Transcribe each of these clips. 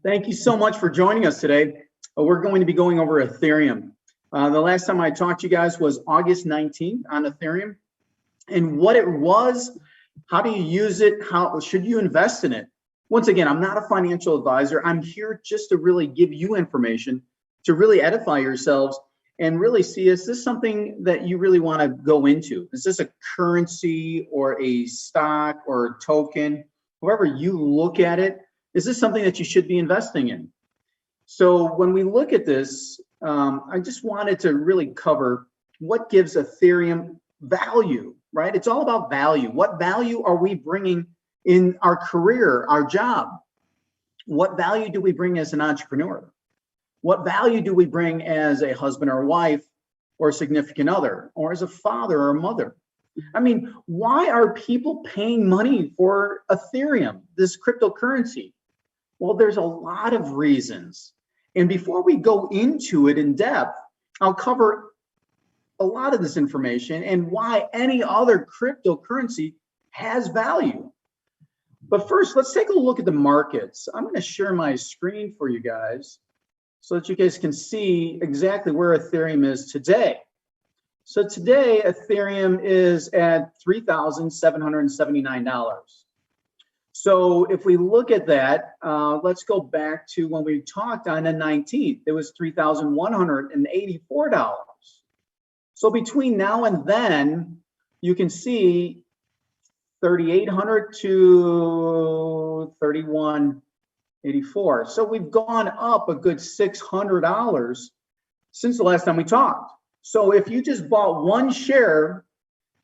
Thank you so much for joining us today. We're going to be going over Ethereum. The last time I talked to you guys was August 19th on Ethereum and what it was, how do you use it, how should you invest in it? Once again, I'm not a financial advisor. I'm here just to really give you information to really edify yourselves and really see, is this something that you really want to go into? Is this a currency or a stock or a token? However you look at it, is this something that you should be investing in? So when we look at this, I just wanted to really cover what gives Ethereum value, right? It's all about value. What value are we bringing in our career, our job? What value do we bring as an entrepreneur? What value do we bring as a husband or a wife or a significant other or as a father or a mother? I mean, why are people paying money for Ethereum, this cryptocurrency? Well, there's a lot of reasons. And before we go into it in depth, I'll cover a lot of this information and why any other cryptocurrency has value. But first, let's take a look at the markets. I'm going to share my screen for you guys so that you guys can see exactly where Ethereum is today. So today, Ethereum is at $3,779. So if we look at that, let's go back to when we talked on the 19th, it was $3,184. So between now and then, you can see 3,800 to 3,184. So we've gone up a good $600 since the last time we talked. So if you just bought one share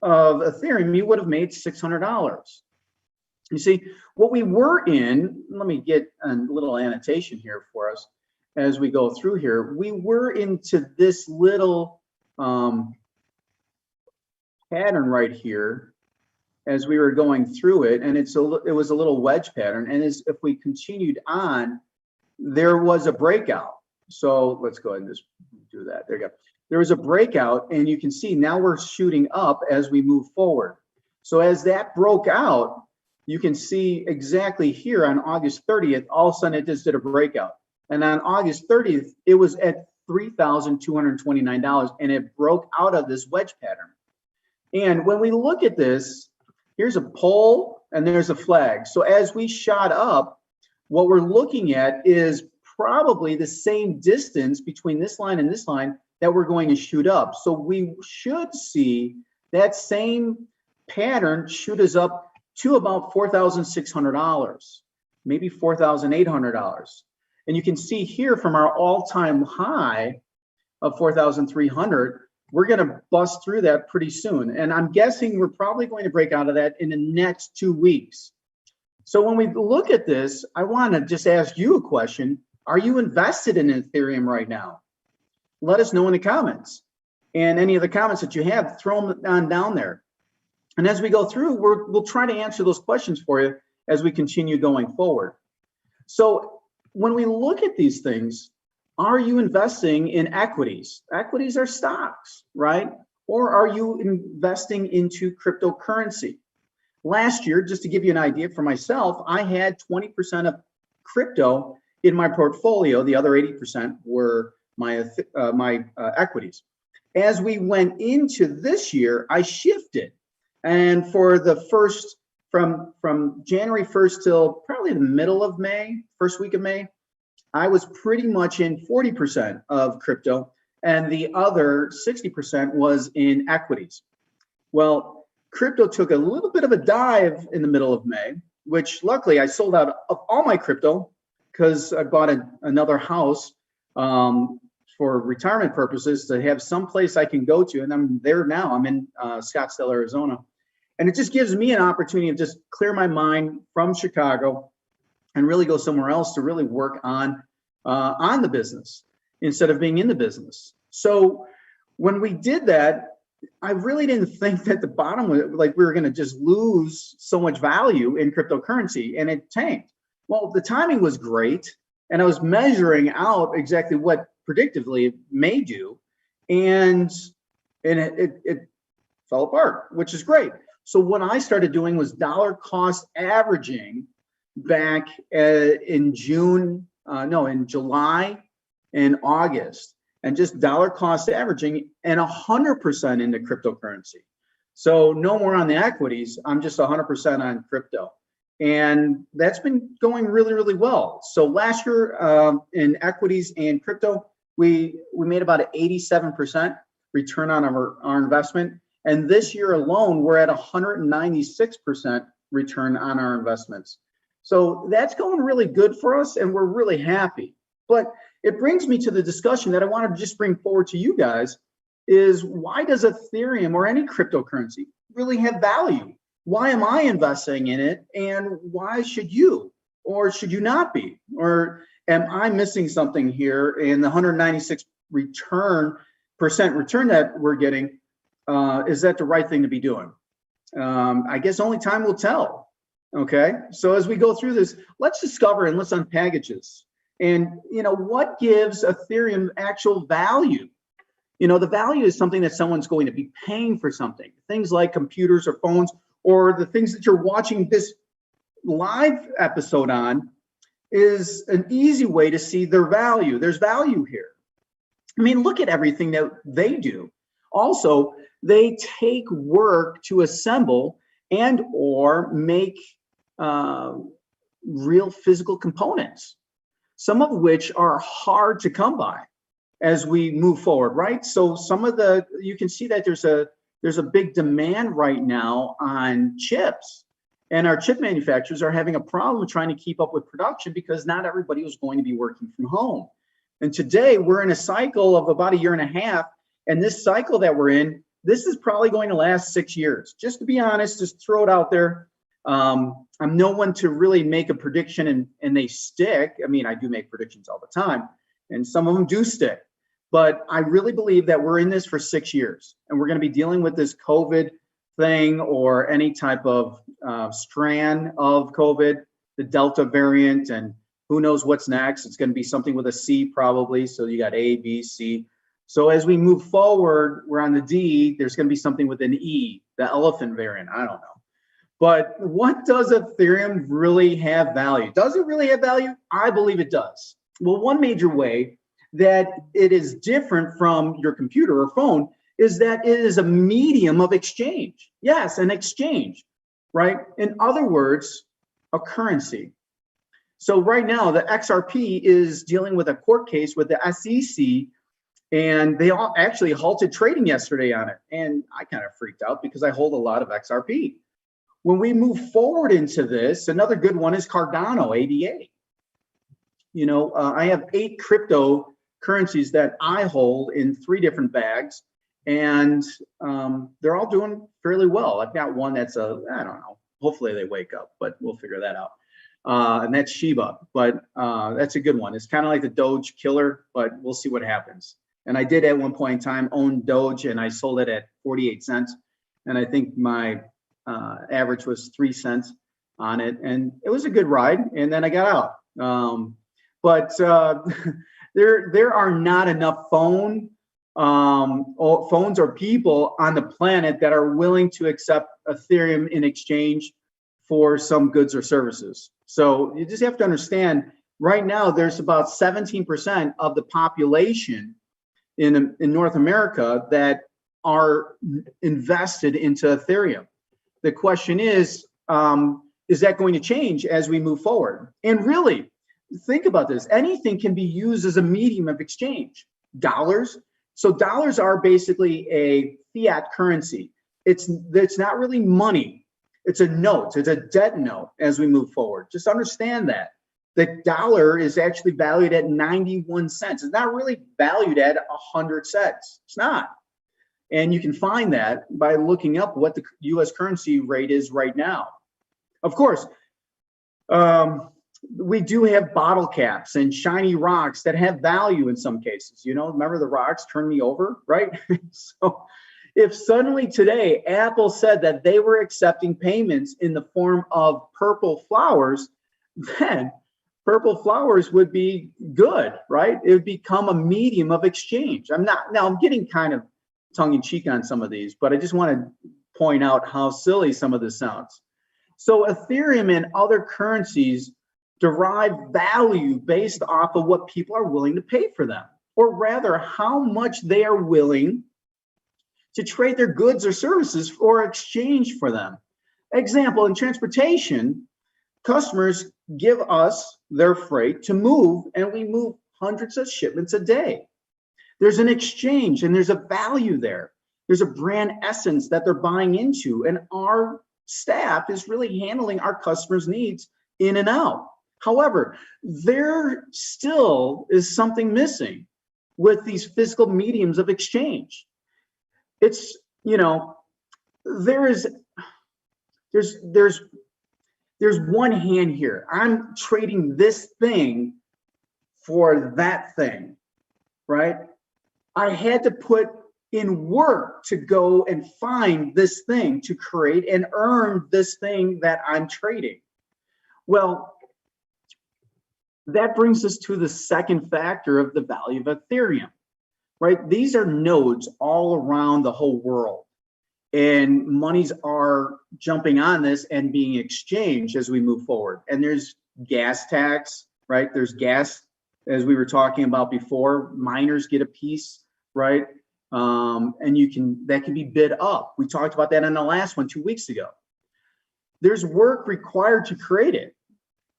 of Ethereum, you would have made $600. You see, what we were in, let me get a little annotation here for us as we go through here. We were into this little pattern right here as we were going through it, and it was a little wedge pattern. And if we continued on, there was a breakout. So let's go ahead and just do that. There you go. There was a breakout, and you can see now we're shooting up as we move forward. So as that broke out, you can see exactly here on August 30th, all of a sudden it just did a breakout. And on August 30th, it was at $3,229, and it broke out of this wedge pattern. And when we look at this, here's a pole and there's a flag. So as we shot up, what we're looking at is probably the same distance between this line and this line that we're going to shoot up. So we should see that same pattern shoot us up to about $4,600, maybe $4,800. And you can see here from our all-time high of 4,300, we're going to bust through that pretty soon. And I'm guessing we're probably going to break out of that in the next 2 weeks. So when we look at this, I want to just ask you a question. Are you invested in Ethereum right now? Let us know in the comments. And any of the comments that you have, throw them on down there. And as we go through, we'll try to answer those questions for you as we continue going forward. So when we look at these things, are you investing in equities? Equities are stocks, right? Or are you investing into cryptocurrency? Last year, just to give you an idea for myself, I had 20% of crypto in my portfolio. The other 80% were my equities. As we went into this year, I shifted. And for the first, from January 1st till probably the middle of May, first week of May, I was pretty much in 40% of crypto, and the other 60% was in equities. Well, crypto took a little bit of a dive in the middle of May, which luckily I sold out of all my crypto because I bought another house for retirement purposes to have some place I can go to. And I'm there now. I'm in Scottsdale, Arizona. And it just gives me an opportunity to just clear my mind from Chicago and really go somewhere else to really work on the business instead of being in the business. So when we did that, I really didn't think that the bottom was like we were going to just lose so much value in cryptocurrency, and it tanked. Well, the timing was great, and I was measuring out exactly what predictively it may do, and it fell apart, which is great. So what I started doing was dollar cost averaging back in June in July and August, and just dollar cost averaging and 100% into cryptocurrency. So no more on the equities. I'm just 100% on crypto. And that's been going really, really well. So last year in equities and crypto, we made about an 87% return on our investment. And this year alone, we're at 196% return on our investments. So that's going really good for us, and we're really happy. But it brings me to the discussion that I want to just bring forward to you guys is, why does Ethereum or any cryptocurrency really have value? Why am I investing in it, and why should you, or should you not be? Or am I missing something here in the 196% return that we're getting? Is that the right thing to be doing? I guess only time will tell. Okay, so as we go through this, let's discover and let's unpackage this. And what gives Ethereum actual value? The value is something that someone's going to be paying for something. Things like computers or phones, or the things that you're watching this live episode on, is an easy way to see their value. There's value here. I mean, look at everything that they do. Also, they take work to assemble and or make real physical components, some of which are hard to come by as we move forward, right? So you can see that there's a big demand right now on chips, and our chip manufacturers are having a problem trying to keep up with production because not everybody was going to be working from home. And today we're in a cycle of about a year and a half, and this cycle that we're in, this is probably going to last 6 years. Just to be honest, just throw it out there. I'm no one to really make a prediction and they stick. I mean, I do make predictions all the time, and some of them do stick. But I really believe that we're in this for 6 years, and we're going to be dealing with this COVID thing or any type of strand of COVID, the Delta variant, and who knows what's next. It's going to be something with a C probably. So you got A, B, C. So as we move forward, we're on the D. There's going to be something with an E, the elephant variant. I don't know. But what does Ethereum really have value? Does it really have value? I believe it does. Well, one major way that it is different from your computer or phone is that it is a medium of exchange. Yes, an exchange, right? In other words, a currency. So right now, the XRP is dealing with a court case with the SEC, and they all actually halted trading yesterday on it. And I kind of freaked out because I hold a lot of XRP. When we move forward into this, another good one is Cardano, ADA. I have 8 cryptocurrencies that I hold in 3 different bags, and they're all doing fairly well. I've got one that's I don't know, hopefully they wake up, but we'll figure that out. And that's Shiba, but that's a good one. It's kind of like the Doge killer, but we'll see what happens. And I did at one point in time own Doge, and I sold it at 48 cents. And I think my average was 3 cents on it, and it was a good ride. And then I got out. But there are not enough phones or people on the planet that are willing to accept Ethereum in exchange for some goods or services. So you just have to understand, right now there's about 17% of the population in North America that are invested into Ethereum. The question is that going to change as we move forward? And really, think about this. Anything can be used as a medium of exchange. Dollars. So dollars are basically a fiat currency. It's not really money. It's a note. It's a debt note as we move forward. Just understand that. The dollar is actually valued at 91 cents. It's not really valued at 100 cents. It's not. And you can find that by looking up what the US currency rate is right now. Of course, we do have bottle caps and shiny rocks that have value in some cases. Remember the rocks turned me over, right? So if suddenly today Apple said that they were accepting payments in the form of purple flowers, then purple flowers would be good, right? It would become a medium of exchange. I'm getting kind of tongue-in-cheek on some of these, but I just want to point out how silly some of this sounds. So Ethereum and other currencies derive value based off of what people are willing to pay for them, or rather how much they are willing to trade their goods or services or exchange for them. Example, in transportation, customers give us their freight to move, and we move hundreds of shipments a day. There's an exchange and there's a value there. There's a brand essence that they're buying into, and our staff is really handling our customers' needs in and out. However, there still is something missing with these physical mediums of exchange. It's, there's one hand here. I'm trading this thing for that thing, right? I had to put in work to go and find this thing to create and earn this thing that I'm trading. Well, that brings us to the second factor of the value of Ethereum, right? These are nodes all around the whole world, and monies are jumping on this and being exchanged as we move forward. And there's gas tax, right? There's gas, as we were talking about before, miners get a piece, right? And that can be bid up. We talked about that in the last one 2 weeks ago. There's work required to create it.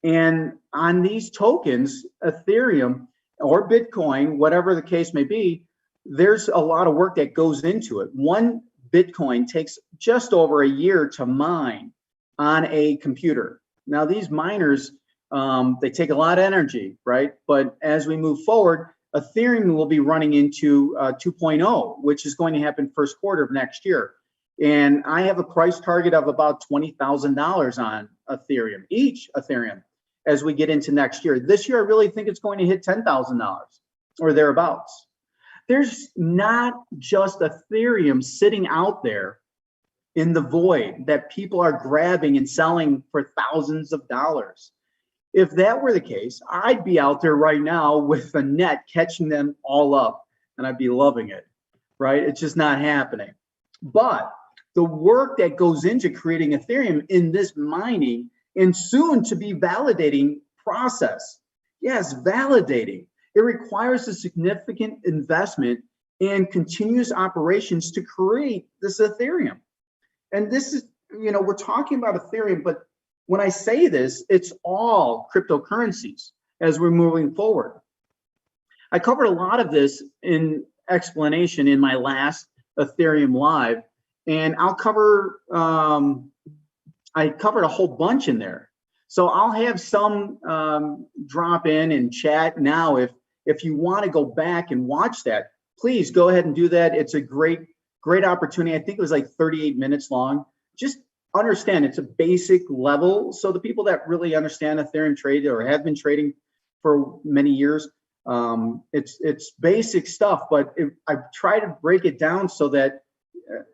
And on these tokens, Ethereum or Bitcoin, whatever the case may be, there's a lot of work that goes into it. One Bitcoin takes just over a year to mine on a computer. Now, these miners, they take a lot of energy, right? But as we move forward, Ethereum will be running into 2.0, which is going to happen first quarter of next year. And I have a price target of about $20,000 on Ethereum, each Ethereum, as we get into next year. This year, I really think it's going to hit $10,000 or thereabouts. There's not just Ethereum sitting out there in the void that people are grabbing and selling for thousands of dollars. If that were the case, I'd be out there right now with a net catching them all up, and I'd be loving it, right? It's just not happening. But the work that goes into creating Ethereum in this mining and soon to be validating process, yes, validating, it requires a significant investment and continuous operations to create this Ethereum. And this is, we're talking about Ethereum, but when I say this, it's all cryptocurrencies as we're moving forward. I covered a lot of this in explanation in my last Ethereum Live, and I'll cover, I covered a whole bunch in there. So I'll have some drop in and chat now. If you want to go back and watch that, please go ahead and do that. It's a great opportunity. I think it was like 38 minutes long. Just understand it's a basic level. So the people that really understand Ethereum trade or have been trading for many years, it's basic stuff, but I try to break it down so that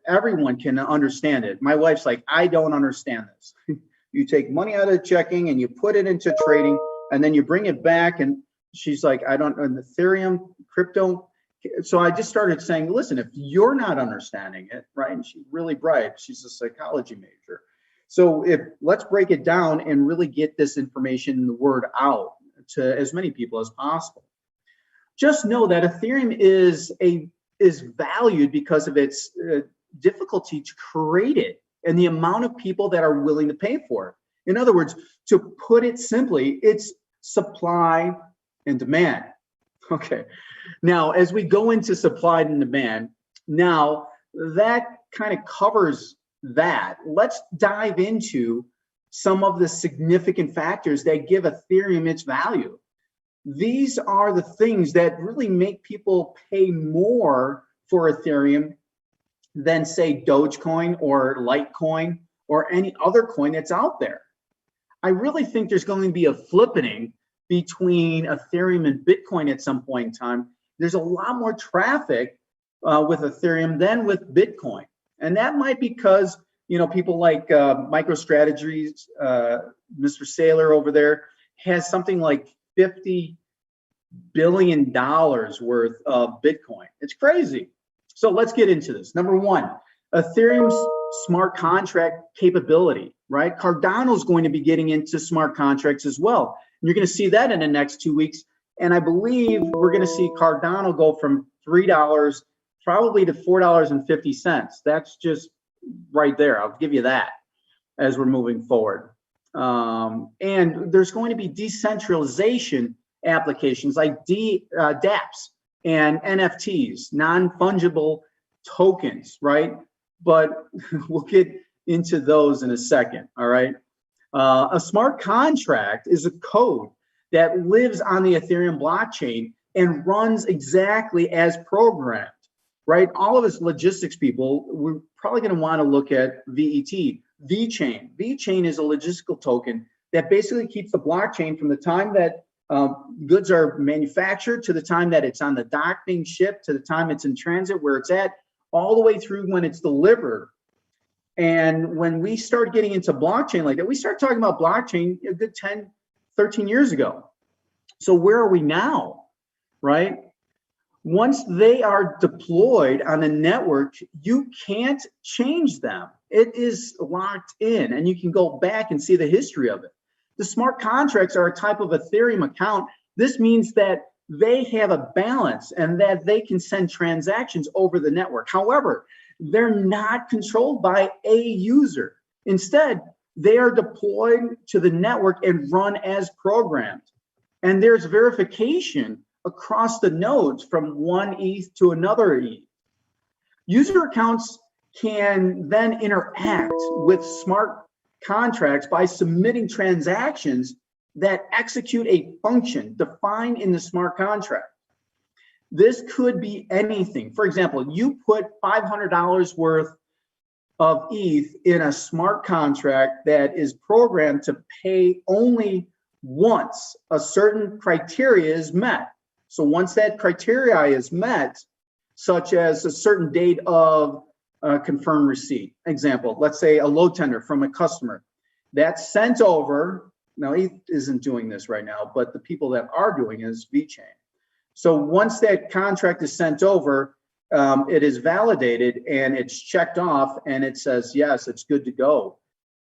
everyone can understand it. My wife's like, I don't understand this. You take money out of checking and you put it into trading, and then you bring it back, and she's like, I don't know, Ethereum, crypto. So I just started saying, listen, if you're not understanding it, right? And she's really bright. She's a psychology major. So let's break it down and really get this information and the word out to as many people as possible. Just know that Ethereum is valued because of its difficulty to create it and the amount of people that are willing to pay for it. In other words, to put it simply, it's supply and demand. Okay. Now, as we go into supply and demand, now that kind of covers that. Let's dive into some of the significant factors that give Ethereum its value. These are the things that really make people pay more for Ethereum than, say, Dogecoin or Litecoin or any other coin that's out there. I really think there's going to be a flippening between Ethereum and Bitcoin at some point in time. There's a lot more traffic with Ethereum than with Bitcoin. And that might be because, people like MicroStrategies, Mr. Saylor over there has something like $50 billion worth of Bitcoin. It's crazy. So let's get into this. Number one, Ethereum's smart contract capability, right? Cardano's going to be getting into smart contracts as well. You're going to see that in the next 2 weeks. And I believe we're going to see Cardano go from $3 probably to $4.50. That's just right there. I'll give you that as we're moving forward. And there's going to be decentralization applications like Dapps and NFTs, non-fungible tokens, right? But we'll get into those in a second, all right? A smart contract is a code that lives on the Ethereum blockchain and runs exactly as programmed, right? All of us logistics people, we're probably going to want to look at VeChain. VeChain is a logistical token that basically keeps the blockchain from the time that goods are manufactured to the time that it's on the dock being shipped to the time it's in transit where it's at, all the way through when it's delivered. And when we start getting into blockchain like that, we start talking about blockchain a good 10, 13 years ago. So where are we now, right? Once they are deployed on the network, you can't change them. It is locked in, and you can go back and see the history of it. The smart contracts are a type of Ethereum account. This means that they have a balance and that they can send transactions over the network. However, they're not controlled by a user. Instead, they are deployed to the network and run as programmed. And there's verification across the nodes from one ETH to another ETH. User accounts can then interact with smart contracts by submitting transactions that execute a function defined in the smart contract. This could be anything. For example, you put $500 worth of ETH in a smart contract that is programmed to pay only once a certain criteria is met. So once that criteria is met, such as a certain date of confirmed receipt, example, let's say a load tender from a customer, that's sent over. Now, ETH isn't doing this right now, but the people that are doing it is VeChain. So once that contract is sent over, it is validated and it's checked off and it says, yes, it's good to go.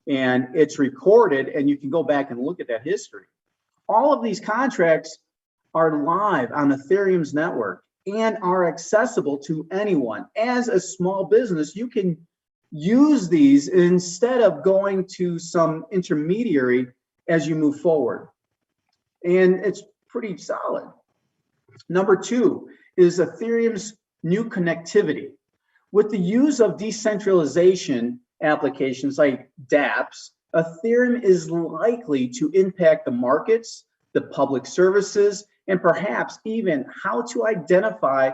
And it's recorded and you can go back and look at that history. All of these contracts are live on Ethereum's network and are accessible to anyone. As a small business, you can use these instead of going to some intermediary as you move forward. And it's pretty solid. Number two is Ethereum's new connectivity. With the use of decentralization applications like Dapps, Ethereum is likely to impact the markets, the public services, and perhaps even how to identify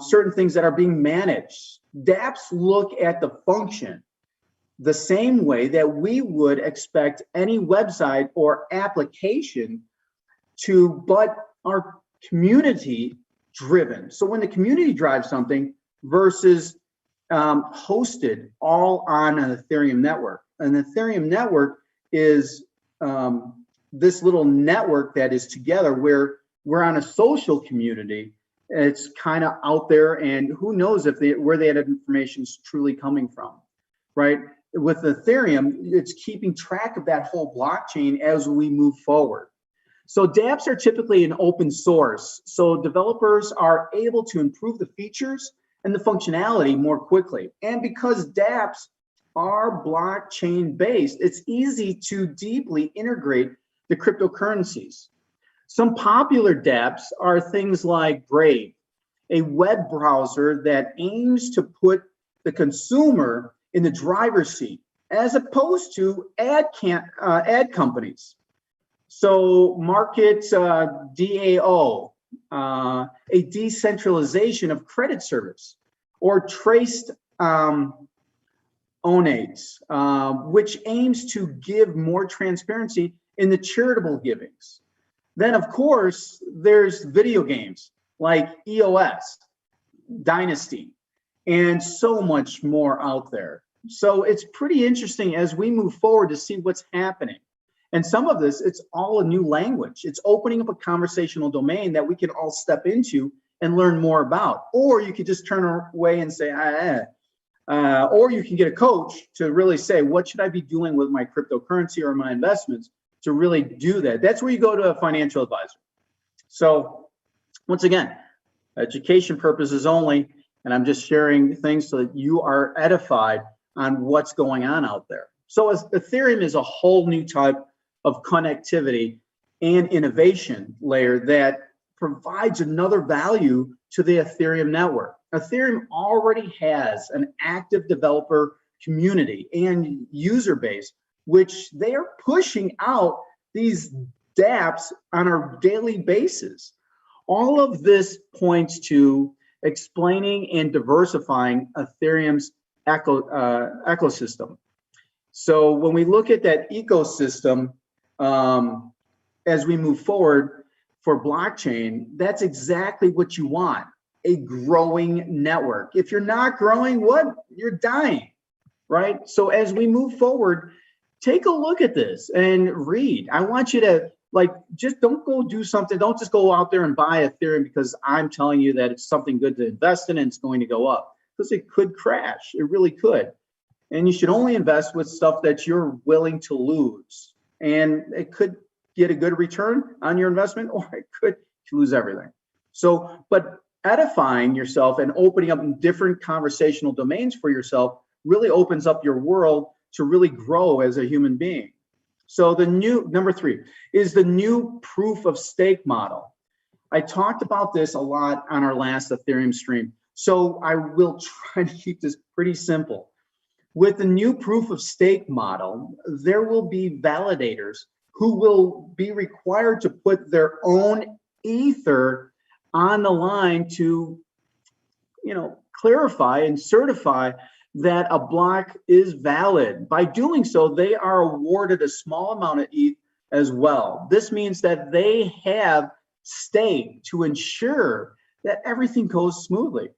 certain things that are being managed. Dapps look at the function the same way that we would expect any website or application to, but are community driven. So when the community drives something versus hosted all on an Ethereum network. An Ethereum network is this little network that is together where we're on a social community. It's kind of out there, and who knows if where that information is truly coming from, right? With Ethereum, it's keeping track of that whole blockchain as we move forward. So Dapps are typically an open source, so developers are able to improve the features and the functionality more quickly. And because Dapps are blockchain based, it's easy to deeply integrate the cryptocurrencies. Some popular Dapps are things like Brave, a web browser that aims to put the consumer in the driver's seat, as opposed to ad companies. So Market DAO, a decentralization of credit service, or Traced Onates, which aims to give more transparency in the charitable givings. Then, of course, there's video games like EOS, Dynasty, and so much more out there. So it's pretty interesting as we move forward to see what's happening. And some of this, it's all a new language. It's opening up a conversational domain that we can all step into and learn more about. Or you could just turn away and say, or you can get a coach to really say, what should I be doing with my cryptocurrency or my investments to really do that. That's where you go to a financial advisor. So once again, education purposes only, and I'm just sharing things so that you are edified on what's going on out there. So as Ethereum is a whole new type of connectivity and innovation layer that provides another value to the Ethereum network. Ethereum already has an active developer community and user base, which they are pushing out these Dapps on a daily basis. All of this points to explaining and diversifying Ethereum's ecosystem. So when we look at that ecosystem, as we move forward for blockchain, that's exactly what you want, a growing network. If you're not growing, what? You're dying, right? So as we move forward, take a look at this and read. I want you to just don't go do something. Don't just go out there and buy Ethereum because I'm telling you that it's something good to invest in and it's going to go up, because it could crash. It really could. And you should only invest with stuff that you're willing to lose. And it could get a good return on your investment, or it could lose everything. So, but edifying yourself and opening up different conversational domains for yourself really opens up your world to really grow as a human being. So the new, number 3, is the new proof of stake model. I talked about this a lot on our last Ethereum stream, so I will try to keep this pretty simple. With the new proof of stake model, there will be validators who will be required to put their own ether on the line to, clarify and certify that a block is valid. By doing so, they are awarded a small amount of ETH as well. This means that they have stake to ensure that everything goes smoothly.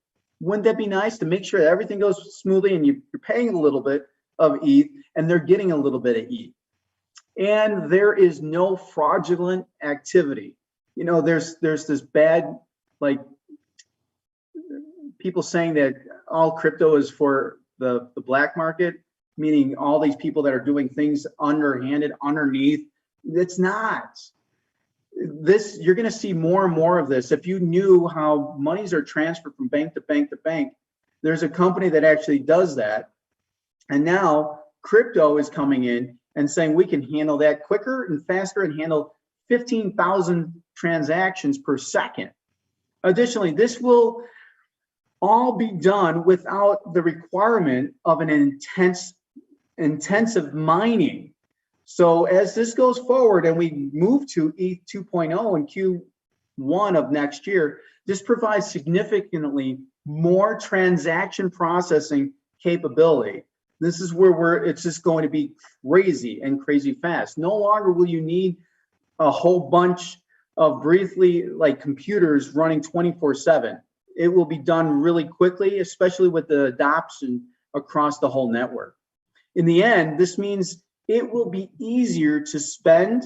Wouldn't that be nice to make sure that everything goes smoothly and you're paying a little bit of ETH and they're getting a little bit of ETH? And there is no fraudulent activity. There's this bad, people saying that all crypto is for the black market, meaning all these people that are doing things underhanded, underneath. It's not. This, you're going to see more and more of this. If you knew how monies are transferred from bank to bank to bank, there's a company that actually does that. And now crypto is coming in and saying we can handle that quicker and faster and handle 15,000 transactions per second. Additionally, this will all be done without the requirement of an intensive mining. So as this goes forward and we move to ETH 2.0 in Q1 of next year, this provides significantly more transaction processing capability. This is where it's just going to be crazy fast. No longer will you need a whole bunch of briefly computers running 24/7. It will be done really quickly, especially with the adoption across the whole network. In the end, this means it will be easier to spend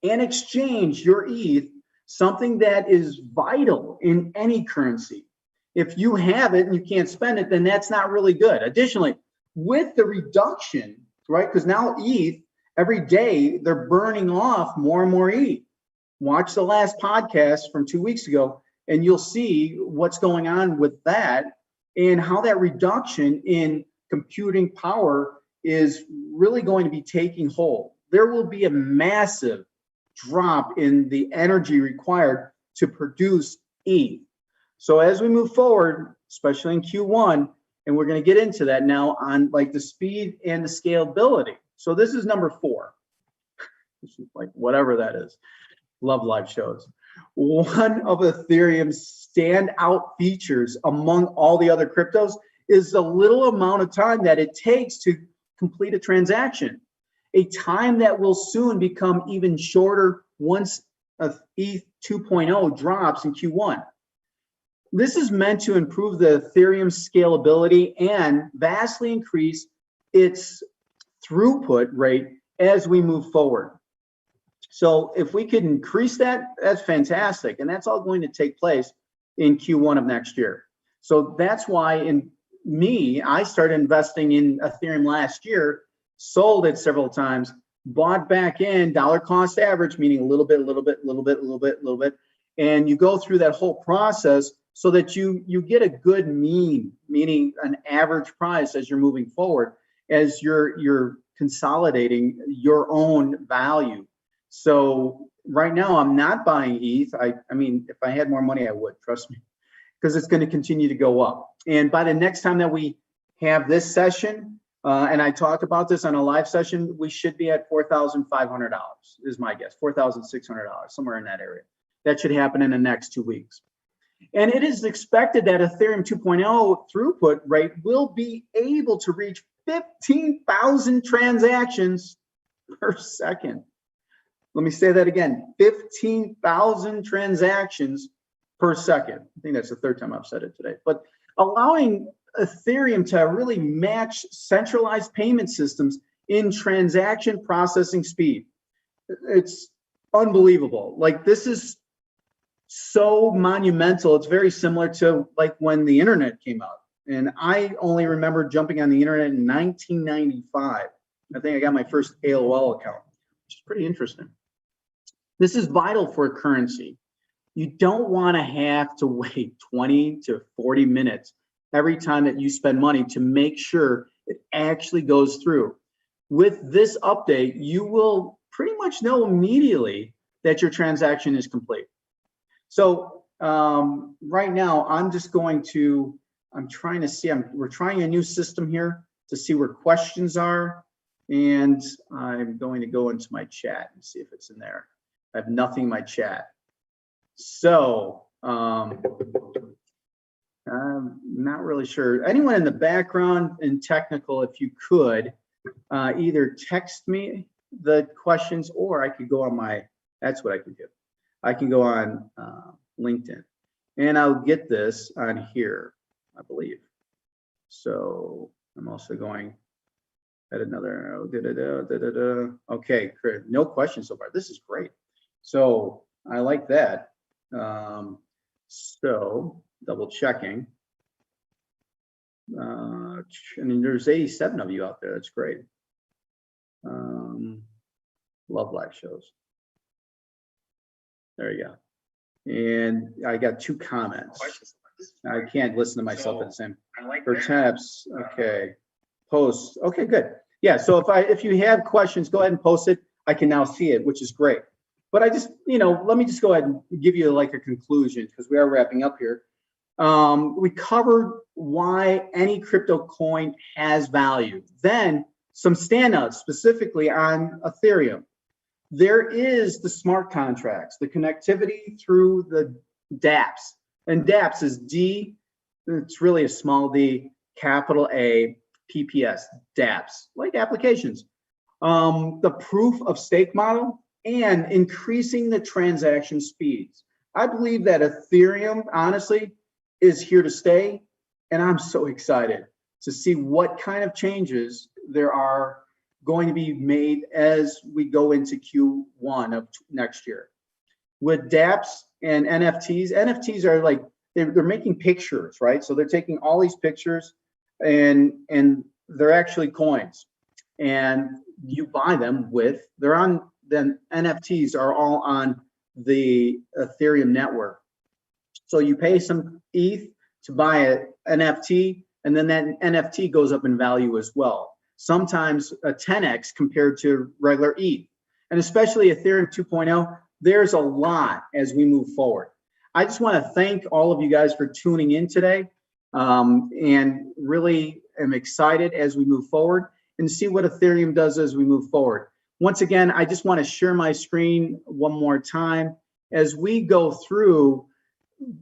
and exchange your ETH, something that is vital in any currency. If you have it and you can't spend it, then that's not really good. Additionally, with the reduction, right? Because now ETH, every day, they're burning off more and more ETH. Watch the last podcast from 2 weeks ago, and you'll see what's going on with that and how that reduction in computing power is really going to be taking hold. There will be a massive drop in the energy required to produce ETH. So as we move forward, especially in Q1, and we're going to get into that now on the speed and the scalability. So this is number 4, whatever that is. Love live shows. One of Ethereum's standout features among all the other cryptos is the little amount of time that it takes to complete a transaction, a time that will soon become even shorter once ETH 2.0 drops in Q1. This is meant to improve the Ethereum scalability and vastly increase its throughput rate as we move forward. So if we could increase that, that's fantastic. And that's all going to take place in Q1 of next year. So that's why I started investing in Ethereum last year, sold it several times, bought back in dollar cost average, meaning a little bit, and you go through that whole process so that you get a good mean, meaning an average price as you're moving forward, as you're consolidating your own value. So right now I'm not buying ETH. I mean, if I had more money, I would, trust me, because it's going to continue to go up. And by the next time that we have this session, and I talked about this on a live session, we should be at $4,500 is my guess, $4,600, somewhere in that area. That should happen in the next 2 weeks. And it is expected that Ethereum 2.0 throughput rate will be able to reach 15,000 transactions per second. Let me say that again, 15,000 transactions per second. I think that's the third time I've said it today. But allowing Ethereum to really match centralized payment systems in transaction processing speed. It's unbelievable. Like, this is so monumental. It's very similar to like when the internet came out. And I only remember jumping on the internet in 1995. I think I got my first AOL account, which is pretty interesting. This is vital for a currency. You don't want to have to wait 20 to 40 minutes every time that you spend money to make sure it actually goes through. With this update, you will pretty much know immediately that your transaction is complete. So right now, I'm just going to, I'm trying to see, we're trying a new system here to see where questions are. And I'm going to go into my chat and see if it's in there. I have nothing in my chat. So I'm not really sure. Anyone in the background and technical, if you could either text me the questions, or I could go on my, that's what I can do. I can go on LinkedIn and I'll get this on here, I believe. So I'm also going at another, okay, great. No questions so far. This is great. So I like that. So double checking. And there's 87 of you out there. That's great. Love live shows. There you go. And I got 2 comments. I can't listen to myself at the same. For Dapps, okay. Post. Okay, good. Yeah. So if you have questions, go ahead and post it. I can now see it, which is great. But I just, let me just go ahead and give you like a conclusion, because we are wrapping up here. We covered why any crypto coin has value. Then some standouts specifically on Ethereum. There is the smart contracts, the connectivity through the Dapps. And Dapps is D, it's really a small d, capital A, PPS, Dapps, like applications. The proof of stake model and increasing the transaction speeds. I believe that Ethereum, honestly, is here to stay. And I'm so excited to see what kind of changes there are going to be made as we go into Q1 of next year. With Dapps and NFTs, NFTs are like, they're making pictures, right? So they're taking all these pictures and they're actually coins. And you buy them with, then NFTs are all on the Ethereum network. So you pay some ETH to buy an NFT, and then that NFT goes up in value as well. Sometimes a 10x compared to regular ETH. And especially Ethereum 2.0, there's a lot as we move forward. I just want to thank all of you guys for tuning in today, and really am excited as we move forward and see what Ethereum does as we move forward. Once again, I just want to share my screen one more time. As we go through,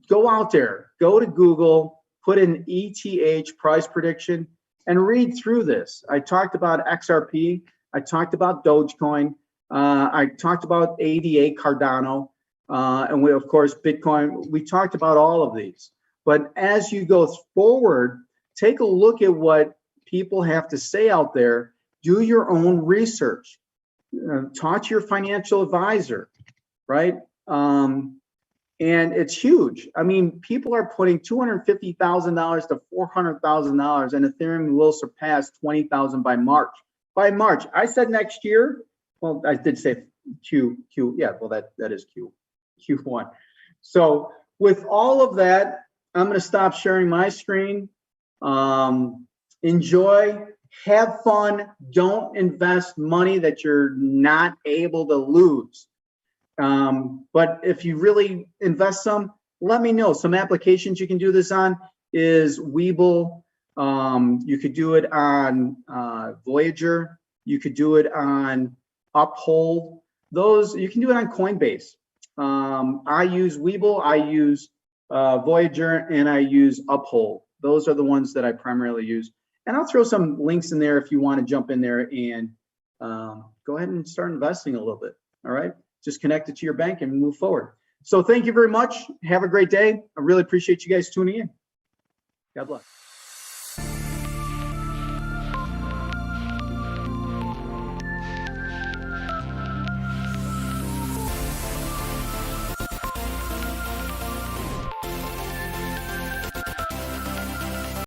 go out there, go to Google, put in ETH price prediction, and read through this. I talked about XRP, I talked about Dogecoin, I talked about ADA Cardano, and we, of course, Bitcoin. We talked about all of these. But as you go forward, take a look at what people have to say out there. Do your own research. Talk to your financial advisor, right? And it's huge. I mean, people are putting $250,000 to $400,000, and Ethereum will surpass 20,000 by March. By March, I said next year. well, I did say Q. Yeah, well, that is Q1. So with all of that, I'm going to stop sharing my screen. Enjoy, have fun. Don't invest money that you're not able to lose. But if you really invest some, let me know. Some applications you can do this on is Webull. You could do it on Voyager. You could do it on Uphold. Those, you can do it on Coinbase. I use Webull, I use Voyager, and I use Uphold. Those are the ones that I primarily use. And I'll throw some links in there if you want to jump in there and go ahead and start investing a little bit. All right. Just connect it to your bank and move forward. So thank you very much. Have a great day. I really appreciate you guys tuning in. God bless.